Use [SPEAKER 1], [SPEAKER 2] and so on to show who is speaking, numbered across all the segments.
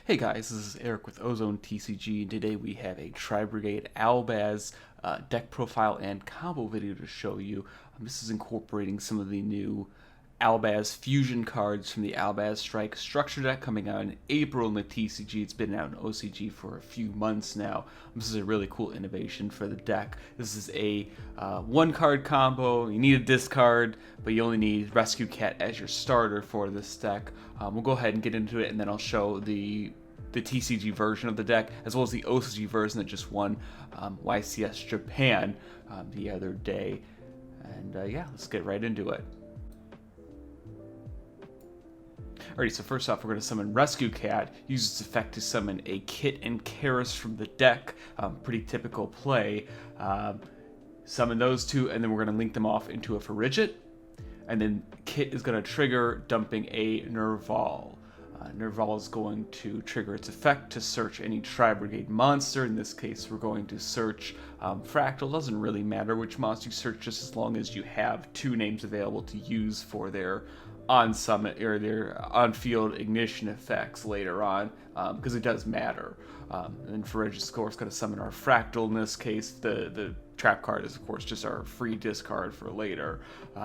[SPEAKER 1] Hey guys, this is Eric with OzoneTCG, and today we have a Tri-Brigade Albaz deck profile and combo video to show you. This is incorporating some of the new Albaz fusion cards from the Albaz Strike structure deck coming out in April in the TCG. It's been out in OCG for a few months now. This is a really cool innovation for the deck. This is a one card combo. You need a discard, but you only need Rescue Cat as your starter for this deck. We'll go ahead and get into it, and then I'll show the TCG version of the deck, as well as the OCG version that just won YCS Japan the other day. And yeah, let's get right into it. Alrighty, so first off, we're going to summon Rescue Cat. Use its effect to summon a Kit and Karis from the deck. Pretty typical play. Summon those two, and then we're going to link them off into a Frigid. And then Kit is going to trigger dumping a Nerval. Nerval is going to trigger its effect to search any Tri-Brigade monster. In this case, we're going to search Fractal. Doesn't really matter which monster you search, just as long as you have two names available to use for their on-summit or their on-field ignition effects later on, because it does matter. And then Frigid, of course, going to summon our Fractal. In this case, the trap card is, of course, just our free discard for later.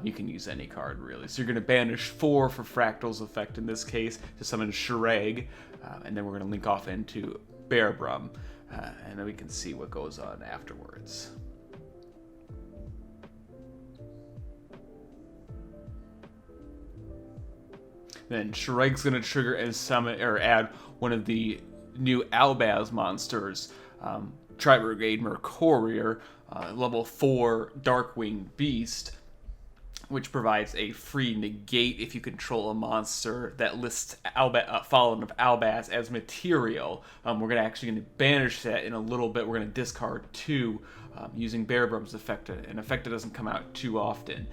[SPEAKER 1] You can use any card, really. So you're going to banish 4 for Fractal's effect in this case to summon Shireg, and then we're going to link off into Bearbrum, and then we can see what goes on afterwards. Then Shireg's going to trigger and summon or add one of the new Albaz monsters, Tri-Brigade Mercurier, level 4 Darkwing Beast, which provides a free negate if you control a monster that lists Fallen of Albaz as material. We're actually going to banish that in a little bit. We're going to discard 2 using Bearbrum's effect, an effect that doesn't come out too often.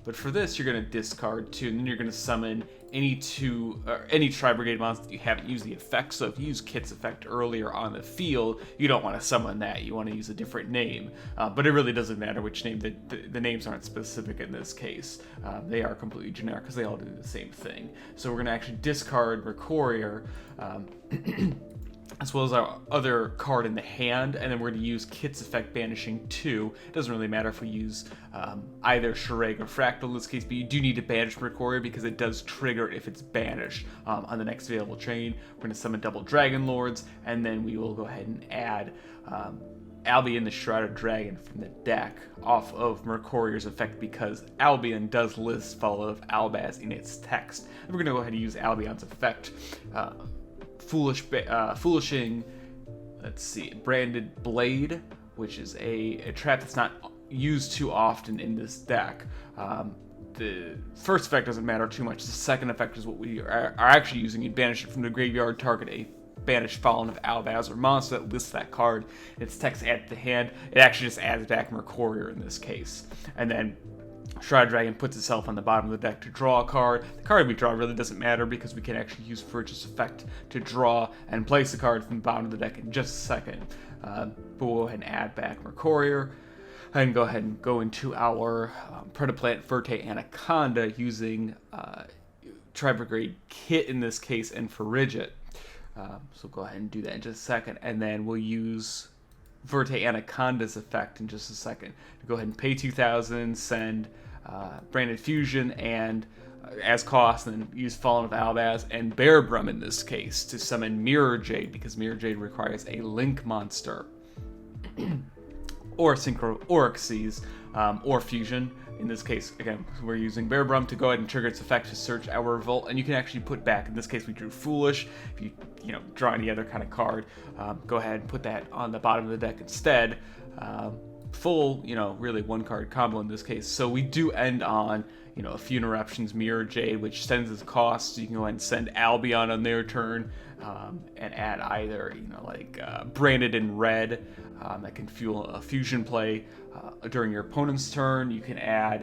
[SPEAKER 1] But for this, you're going to discard 2, and then you're going to summon any Tri-Brigade monster that you haven't used the effect. So if you use Kit's effect earlier on the field, you don't want to summon that. You want to use a different name. But it really doesn't matter which name. The names aren't specific in this case. They are completely generic because they all do the same thing. So we're going to actually discard Mercurier, as well as our other card in the hand, and then we're going to use Kit's effect banishing 2. It doesn't really matter if we use either Shireg or Fractal in this case, but you do need to banish Mercurier because it does trigger if it's banished on the next available chain. We're going to summon double Dragon Lords, and then we will go ahead and add Albion the Shrouded Dragon from the deck off of Mercurier's effect because Albion does list Fallen of Albaz in its text. And we're going to go ahead and use Albion's effect. Foolishing, let's see, Branded Blade, which is a trap that's not used too often in this deck. The first effect doesn't matter too much. The second effect is what we are actually using. You banish it from the graveyard, target a banished Fallen of Albaz or monster that lists that card. Its text added to the hand. It actually just adds back Mercurier in this case. And then Shrouded Dragon puts itself on the bottom of the deck to draw a card. The card we draw really doesn't matter because we can actually use Frigid's effect to draw and place the card from the bottom of the deck in just a second. But we'll go ahead and add back Mercurier and go ahead and go into our Predaplant Verte Anaconda using Tri-Brigade Kit in this case and Frigid. So go ahead and do that in just a second, and then we'll use Verte Anaconda's effect in just a second to go ahead and pay 2,000, send Branded Fusion and as cost, and then use Fallen of Albaz and Bearbrum in this case to summon Mirror Jade because Mirror Jade requires a link monster or Synchro Orixes or Fusion. In this case, again, we're using Bearbrum to go ahead and trigger its effect to search our Revolt, and you can actually put back, in this case we drew Foolish. If you draw any other kind of card, go ahead and put that on the bottom of the deck instead. Full, really one card combo in this case. So we do end on, a few interruptions, Mirror Jade, which sends its cost, so you can go ahead and send Albion on their turn, and add either, Branded in red, that can fuel a fusion play during your opponent's turn. You can add,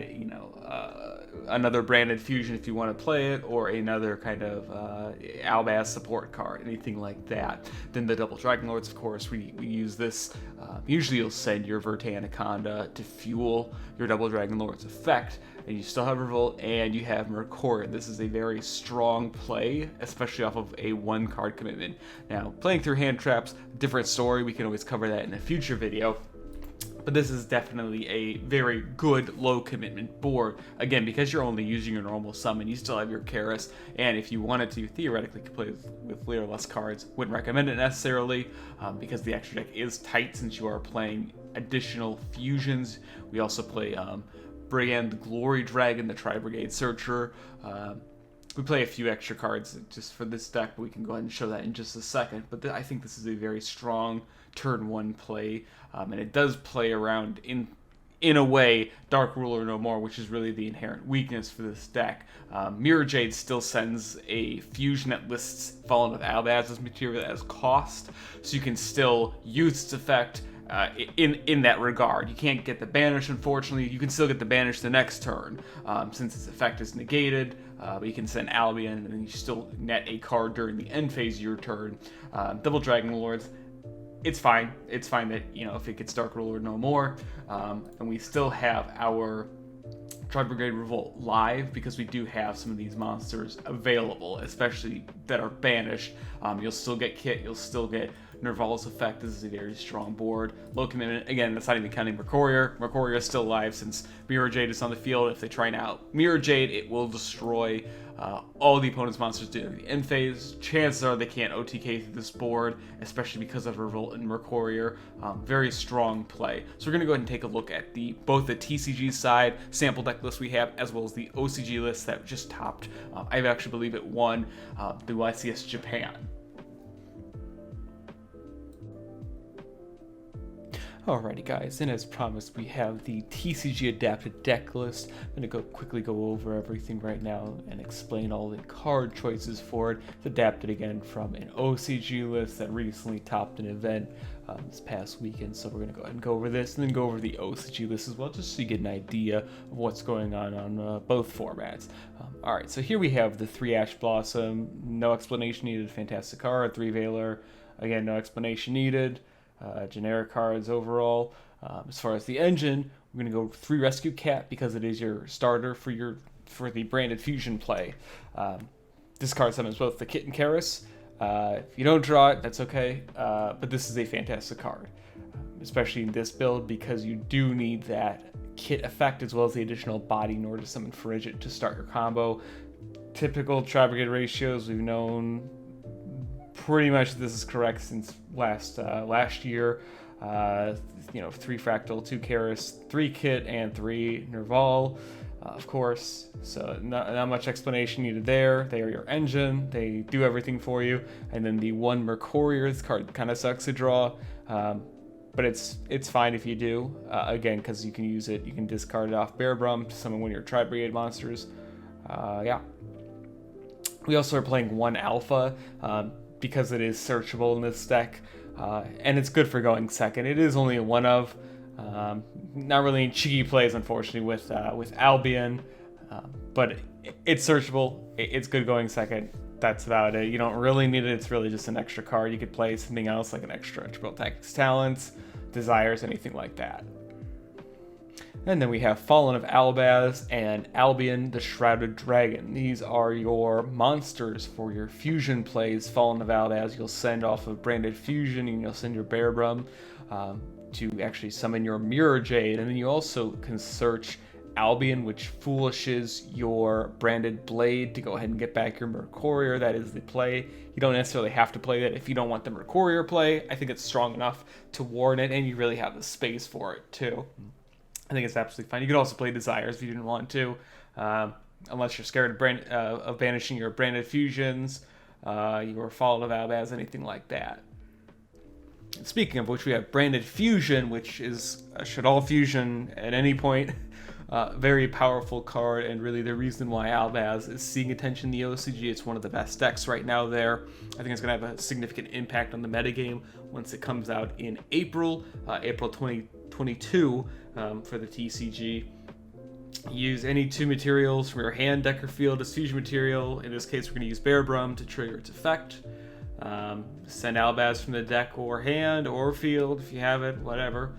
[SPEAKER 1] another branded fusion if you want to play it, or another kind of Albaz support card, anything like that. Then the double Dragon Lords, of course, we use this. Usually you'll send your Verte Anaconda to fuel your double Dragon Lord's effect, and you still have Revolt and you have Mercurial. This is a very strong play, especially off of a 1-card commitment. Now, playing through hand traps, different story, we can always cover that in a future video. But this is definitely a very good low commitment board. Again, because you're only using your normal summon, you still have your Karis, and if you wanted to, theoretically could play with later less cards. Wouldn't recommend it necessarily, because the extra deck is tight since you are playing additional fusions. We also play Brigand, the Glory Dragon, the Tri-Brigade Searcher. We play a few extra cards just for this deck, but we can go ahead and show that in just a second. But I think this is a very strong turn 1 play, and it does play around in a way Dark Ruler No More, which is really the inherent weakness for this deck. Mirror Jade still sends a fusion that lists Fallen of Albaz as material as cost, so you can still use its effect in that regard. You can't get the banish, unfortunately. You can still get the banish the next turn, since its effect is negated, but you can send Albion, and then you still net a card during the end phase of your turn. Double Dragon Lords, it's fine. It's fine that, if it gets Dark Ruler No More, and we still have our Tri-Brigade Revolt live, because we do have some of these monsters available, especially that are banished. You'll still get Kit, you'll still get Nerval's effect. This is a very strong board. Low commitment. Again, that's not even counting Mercurial. Mercurial is still alive since Mirror Jade is on the field. If they try and out Mirror Jade, it will destroy all the opponent's monsters during the end phase. Chances are they can't OTK through this board, especially because of Revolt and Mercurial. Very strong play. So we're going to go ahead and take a look at both the TCG side sample deck list we have, as well as the OCG list that just topped. I actually believe it won the YCS Japan. Alrighty guys, and as promised, we have the TCG adapted deck list. I'm going to quickly go over everything right now and explain all the card choices for it. It's adapted again from an OCG list that recently topped an event this past weekend, so we're going to go ahead and go over this and then go over the OCG list as well, just so you get an idea of what's going on both formats. Alright, so here we have the 3 Ash Blossom, no explanation needed, fantastic card. 3 Veiler, again, no explanation needed. Generic cards overall. As far as the engine, we're going to go 3 Rescue Cat because it is your starter for the branded fusion play. This card summons both the Kit and Karis. If you don't draw it, that's okay, but this is a fantastic card, especially in this build, because you do need that Kit effect as well as the additional body in order to summon Frigid to start your combo. Typical Tri-Brigade ratios we've known. Pretty much this is correct since last year. 3 Fractal, 2 Karis, 3 Kit, and 3 Nerval, of course. So not much explanation needed there. They are your engine. They do everything for you. And then the 1 Mercurial, this card kind of sucks to draw, but it's fine if you do. Again, because you can use it. You can discard it off Bear Brum to summon one of your Tri-Brigade monsters. Yeah. We also are playing 1 Alpha. Because it is searchable in this deck, and it's good for going second. It is only a 1 of, not really any cheeky plays, unfortunately, with Albion, but it's searchable. It's good going second. That's about it. You don't really need it. It's really just an extra card. You could play something else like an extra Integral Tactics Talents, Desires, anything like that. And then we have Fallen of Albaz and Albion, the Shrouded Dragon. These are your monsters for your fusion plays. Fallen of Albaz, you'll send off of branded fusion, and you'll send your Bear Brum to actually summon your Mirror Jade. And then you also can search Albion, which foolishes your branded Blade to go ahead and get back your Mercurial. That is the play. You don't necessarily have to play that if you don't want the Mercurial play. I think it's strong enough to warrant it, and you really have the space for it too. I think it's absolutely fine. You could also play Desires if you didn't want to, unless you're scared of banishing your branded fusions, your Fallen of Albaz, anything like that. And speaking of which, we have branded fusion, which is should all fusion at any point. Very powerful card, and really the reason why Albaz is seeing attention in the OCG. It's one of the best decks right now there. I think it's going to have a significant impact on the metagame once it comes out in April 2022 for the TCG. Use any 2 materials from your hand, deck, or field as fusion material. In this case, we're going to use Bear Brum to trigger its effect. Send Albaz from the deck or hand or field if you have it, whatever.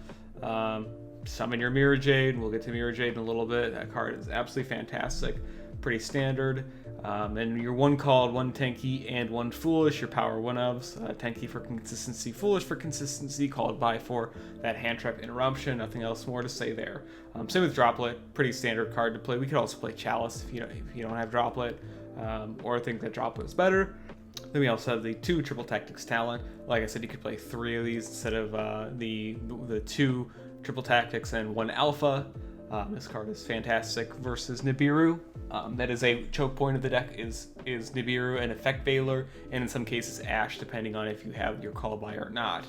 [SPEAKER 1] Summon your Mirror Jade. We'll get to Mirror Jade in a little bit. That card is absolutely fantastic. Pretty standard. And your 1 called, 1 tanky, and 1 foolish. Your power 1-ofs. Tanky for consistency, foolish for consistency, called by for that hand trap interruption. Nothing else more to say there. Same with Droplet. Pretty standard card to play. We could also play Chalice if you don't have Droplet, or think that Droplet is better. Then we also have the 2 Triple Tactics talent. Like I said, you could play 3 of these instead of the 2 Triple Tactics and 1 Alpha. This card is fantastic versus Nibiru. That is a choke point of the deck is Nibiru and Effect Veiler, and in some cases Ash, depending on if you have your call by or not.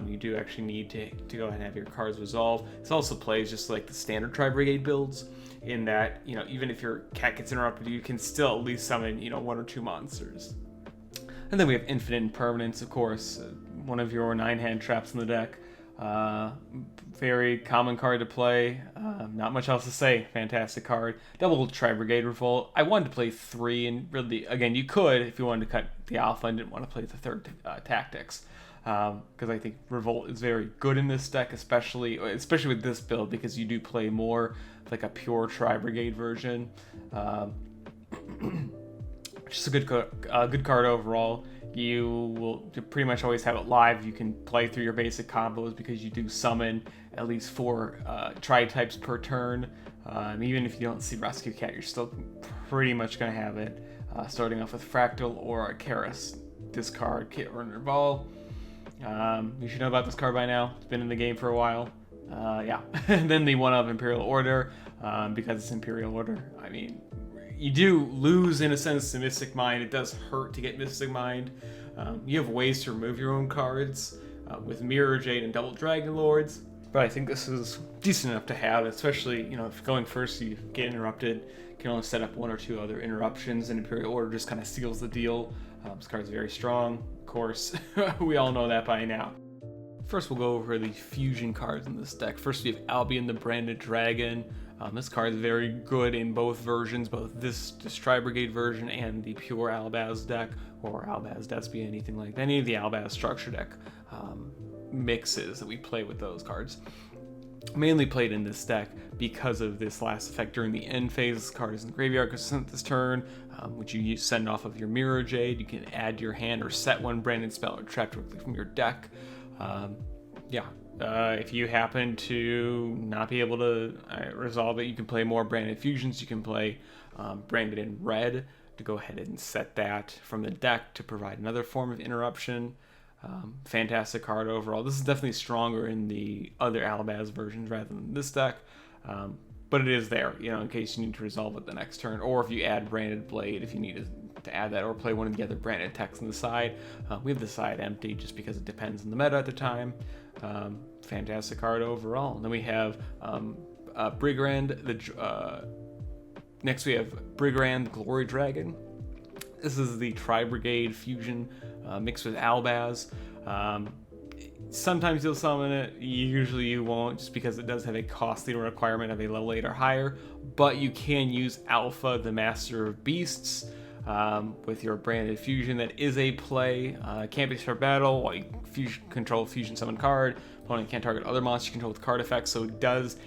[SPEAKER 1] You do actually need to go ahead and have your cards resolve. This also plays just like the standard Tri-Brigade builds, in that, even if your cat gets interrupted, you can still at least summon 1 or 2 monsters. And then we have Infinite Impermanence, of course, one of your 9 hand traps in the deck. Very common card to play. Not much else to say. Fantastic card. Double Tri-Brigade Revolt. I wanted to play 3, and really, again, you could if you wanted to cut the Alpha and didn't want to play the 3rd Tactics. Because I think Revolt is very good in this deck, especially with this build, because you do play more like a pure Tri-Brigade version. Just a good card overall. You will pretty much always have it live. You can play through your basic combos because you do summon at least 4 tri-types per turn. Even if you don't see Rescue Cat, you're still pretty much going to have it. Starting off with Fractal or a Karis. Discard, Kit, or Nerval. You should know about this card by now. It's been in the game for a while. Yeah. And then the 1-of Imperial Order, because it's Imperial Order. I mean, you do lose, in a sense, to Mystic Mind. It does hurt to get Mystic Mind. You have ways to remove your own cards with Mirror Jade and Double Dragon Lords, but I think this is decent enough to have, especially, if going first you get interrupted, you can only set up 1 or 2 other interruptions, and Imperial Order just kind of seals the deal. This card's very strong, of course. We all know that by now. First, we'll go over the fusion cards in this deck. First, we have Albion the Branded Dragon. This card is very good in both versions, both this Tri-Brigade version and the pure Albaz deck, or Albaz Despia, anything like that. Any of the Albaz structure deck mixes that we play with those cards. Mainly played in this deck because of this last effect during the end phase. This card is in the graveyard because sent this turn, which you send off of your Mirror Jade. You can add your hand or set 1 branded spell or trap directly from your deck. If you happen to not be able to resolve it, you can play more branded fusions. You can play branded in red to go ahead and set that from the deck to provide another form of interruption. Fantastic card overall. This is definitely stronger in the other Albaz versions rather than this deck, but it is there, in case you need to resolve it the next turn, or if you add Branded Blade, if you need to add that, or play one of the other branded techs on the side. We have the side empty just because it depends on the meta at the time. Fantastic card overall. And then we have Brigand. Next we have Brigand Glory Dragon. This is the Tri-Brigade fusion mixed with Albaz. Sometimes you'll summon it, usually you won't, just because it does have a costly requirement of a level 8 or higher, but you can use Alpha, the Master of Beasts, with your branded fusion. That is a play. Can't be for battle while you control fusion summon card. Opponent can't target other monsters you control with card effects, so it does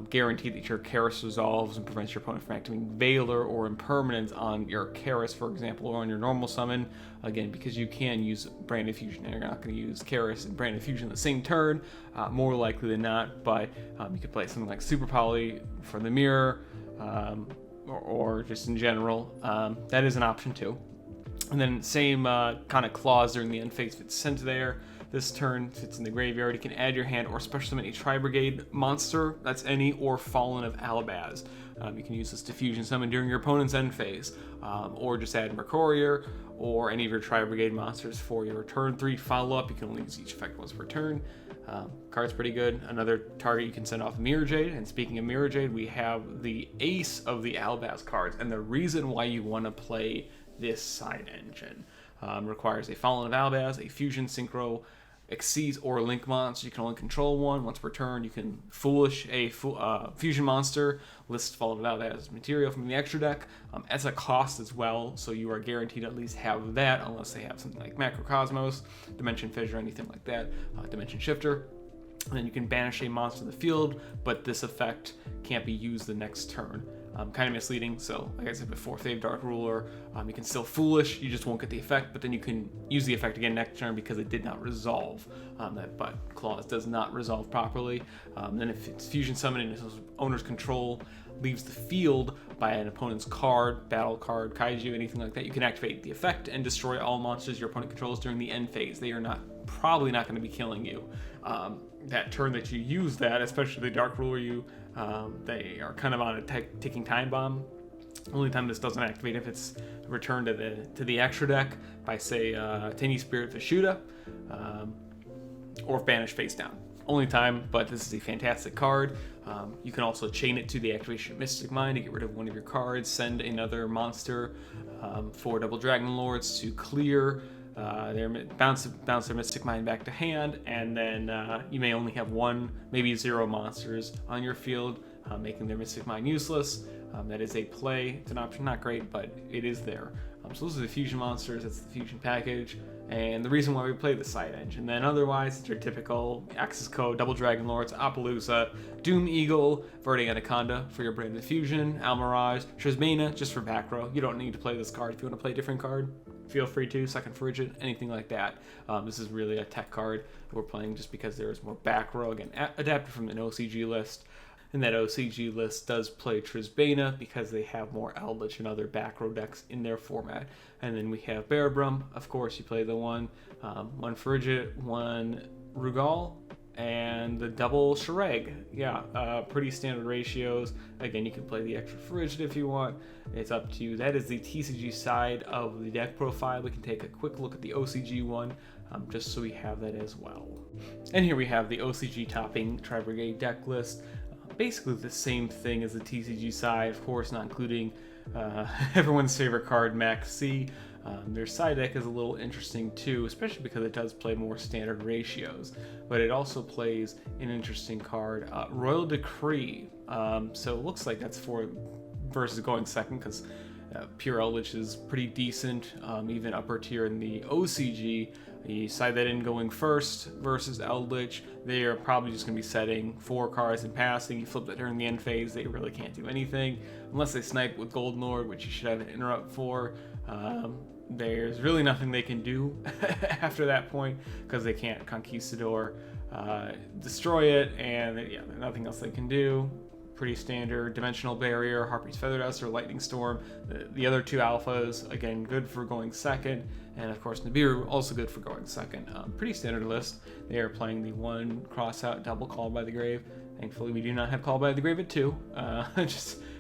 [SPEAKER 1] guarantee that your Karis resolves and prevents your opponent from activating Veiler or Impermanence on your Karis, for example, or on your normal summon. Again, because you can use Branded Fusion, and you're not going to use Karis and Branded Fusion the same turn, more likely than not, but you could play something like Super Poly for the Mirror, or just in general. That is an option too. And then same kind of clause during the end phase if it's sent there. This turn, if it's in the graveyard, you can add your hand or special summon a Tri-Brigade monster, that's any, or Fallen of Albaz. You can use this to fusion summon during your opponent's end phase, or just add Mercurier or any of your Tri-Brigade monsters for your turn 3 follow-up. You can only use each effect once per turn. Card's pretty good. Another target you can send off Mirror Jade. And speaking of Mirror Jade, we have the ace of the Albaz cards, and the reason why you want to play this side engine. Requires a Fallen of Albaz, a Fusion Synchro, exceeds or link monster. You can only control one. Once per turn, you can Foolish a fusion monster. List followed out as material from the extra deck. As a cost as well, so you are guaranteed to at least have that, unless they have something like Macrocosmos, Dimension Fissure, anything like that, Dimension Shifter. And then you can banish a monster to the field, but this effect can't be used the next turn. Kind of misleading. So, like I said before, if they have Dark Ruler, you can still Foolish, you just won't get the effect, but then you can use the effect again next turn because it did not resolve. That Butt Clause does not resolve properly. Then if it's Fusion Summon and its owner's control leaves the field by an opponent's card, battle card, kaiju, anything like that, you can activate the effect and destroy all monsters your opponent controls during the end phase. They are probably not going to be killing you. That turn that you use that, especially the Dark Ruler, they are kind of on a ticking time bomb. Only time this doesn't activate if it's returned to the extra deck by, say, Tiny Spirit Vishuda, or banished face down. Only time, but this is a fantastic card. You can also chain it to the activation of Mystic Mind to get rid of one of your cards, send another monster for Double Dragon Lords to clear bounce their Mystic Mind back to hand, and then you may only have one, maybe 0 monsters on your field, making their Mystic Mind useless. That is a play. It's an option, not great, but it is there. So those are the fusion monsters. That's the fusion package, and the reason why we play the side engine. Then otherwise, it's your typical Axis Code, Double Dragon Lords, Appaloosa, Doom Eagle, Verde Anaconda for your branded fusion, Almirage, Trismena just for back row. You don't need to play this card. If you want to play a different card, feel free to. Second Frigid, anything like that. This is really a tech card we're playing just because there is more back row. Again, adapted from an OCG list. And that OCG list does play Trisbana because they have more Eldritch and other back row decks in their format. And then we have Bearbrum. Of course, you play the one Frigid, one Rugal, and the double Shireg. Yeah, pretty standard ratios. Again, you can play the extra Frigid if you want. It's up to you. That is the TCG side of the deck profile. We can take a quick look at the OCG one, just so we have that as well. And here we have the OCG topping Tri-Brigade deck list. Basically the same thing as the TCG side, of course, not including everyone's favorite card, Max C. Their side deck is a little interesting too, especially because it does play more standard ratios, but it also plays an interesting card, Royal Decree. So it looks like that's for versus going second, because Pure Eldritch is pretty decent, even upper tier in the OCG. You side that in going first versus Eldritch, they are probably just going to be setting 4 cards and passing. You flip that during the end phase, they really can't do anything unless they snipe with Golden Lord, which you should have an interrupt for. There's really nothing they can do after that point because they can't Conquistador destroy it, and yeah, there's nothing else they can do. Pretty standard. Dimensional Barrier, Harpy's Feather Duster, Lightning Storm. The other 2 alphas, again, good for going second. And of course, Nibiru, also good for going second. Pretty standard list. They are playing the 1 cross-out double Call by the Grave. Thankfully, we do not have Call by the Grave at 2.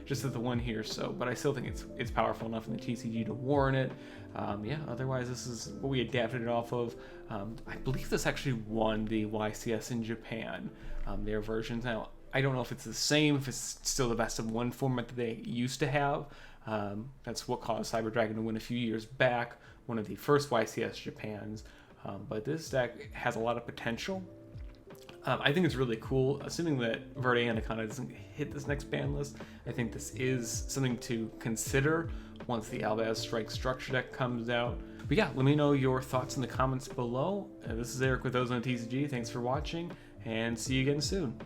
[SPEAKER 1] Just at the 1 here. So, but I still think it's powerful enough in the TCG to warrant it. Yeah, otherwise, this is what we adapted it off of. I believe this actually won the YCS in Japan, their versions. Now, I don't know if it's the same, if it's still the best of 1 format that they used to have. That's what caused Cyber Dragon to win a few years back, one of the first YCS Japans. But this deck has a lot of potential. I think it's really cool, assuming that Verde Anaconda doesn't hit this next ban list. I think this is something to consider once the Albaz Strike Structure deck comes out. But yeah, let me know your thoughts in the comments below. This is Eric with OzoneTCG. Thanks for watching, and see you again soon.